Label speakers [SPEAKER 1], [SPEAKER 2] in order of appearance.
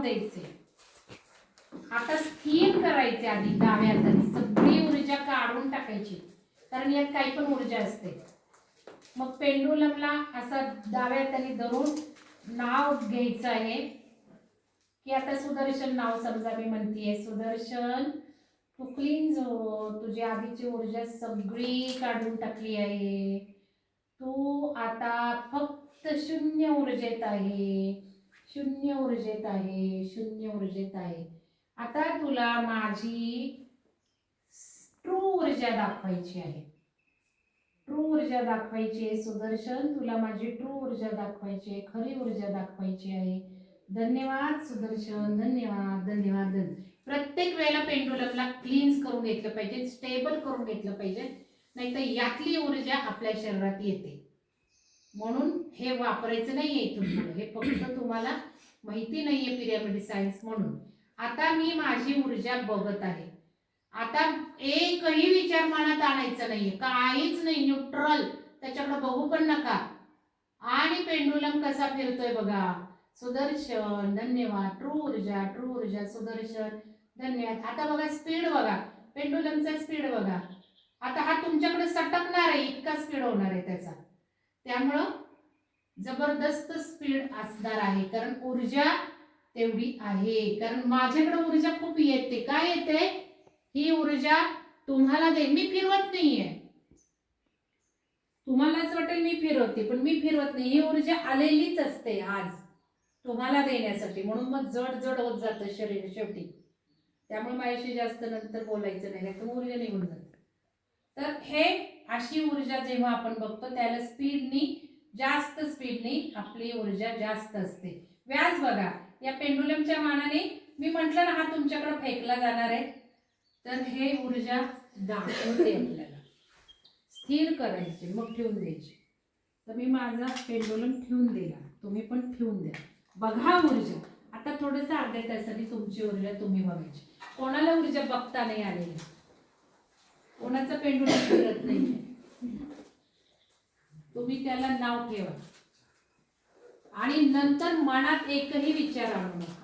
[SPEAKER 1] द्यायचे. आता स्थिर करायचे. आधी डाव्या हाताने सगळी ऊर्जा काढून टाकायची, कारण यात काही पण ऊर्जा असते. मग पेंडुलमला असं डाव्या हाताने धरून नाव घ्यायचं आहे की आता सुदर्शन नाव समजा मी म्हणतीये, सुदर्शन तू क्लीन्स हो, तुझी आधीची ऊर्जा सगळी काढून टाकली आहे. तू आता फक्त शून्य ऊर्जेत आहे, शून्य ऊर्जेत आहे, शून्य ऊर्जेत आहे. आता तुला माझी ट्रू ऊर्जा दाखवायची आहे. ट्रू ऊर्जा दाखवायची आहे सुदर्शन, तुला माझी ट्रू ऊर्जा दाखवायची आहे, खरी ऊर्जा दाखवायची आहे. धन्यवाद सुदर्शन, धन्यवाद धन्यवाद धन्यवाद. प्रत्येक वेळेला पेंडुलमला क्लीन्स करून घेतलं पाहिजे, स्टेबल करून घेतलं पाहिजे, नाहीतर यातली ऊर्जा आपल्या शरीरात येते. म्हणून हे वापरायचं नाहीये इथून पुढे, हे फक्त तुम्हाला माहिती नाहीये पिरॅमिड सायन्स म्हणून. आता मी माझी ऊर्जा बघत आहे. आता एकही विचार मनात आणायचा नाहीये, काहीच नाही, न्यूट्रल, त्याच्याकडे बघू पण नका. आणि पेंडुलम कसा फिरतोय बघा. सुदर्शन धन्यवाद, ट्रू ऊर्जा, ट्रू ऊर्जा, सुदर्शन धन्यवाद. आता बघा स्पीड बघा, पेंडुलमचा स्पीड बघा. आता हा तुमच्याकडे सटकणार आहे, इतका स्पीड होणार आहे त्याचा. त्यामुळं जबरदस्त स्पीड असणार आहे, कारण ऊर्जा तेवढी आहे. कारण माझ्याकडे ऊर्जा खूप येते. काय येते? ही ऊर्जा तुम्हाला दे. मी फिरवत नाहीये, तुम्हालाच वाटेल मी फिरवते, पण मी फिरवत नाही. ही ऊर्जा आलेलीच असते आज तुम्हाला देण्यासाठी. म्हणून मग जड जड होत जातं शरीर शेवटी. त्यामुळे माझ्याशी जास्त नंतर बोलायचं नाही, नाही तर ऊर्जा निघून जाते. तर हे अशी ऊर्जा जेव्हा आपण बघतो त्याला स्पीडनी, जास्त स्पीडनी आपली ऊर्जा जास्त असते. व्यास बघा, या पेंडुलमच्या मानाने मी म्हटलं ना हा तुमच्याकडे फेकला जाणार आहे, तर हे ऊर्जा दाखवते आपल्याला. स्थिर करायचे, मग ठेवून द्यायची. तर मी माझा पेंडुलम ठेवून दिला, तुम्ही पण ठेवून द्या. बघा ऊर्जा. आता थोडंसं अर्ध्या तासाने तुमची ऊर्जा तुम्ही बघायची. कोणाला ऊर्जा बघता नाही आलेली, कोणाचं पेंडुलम फिरत नाही, तुम्ही त्याला नाव ठेवा आणि नंतर मनात एकही विचार आणू नका.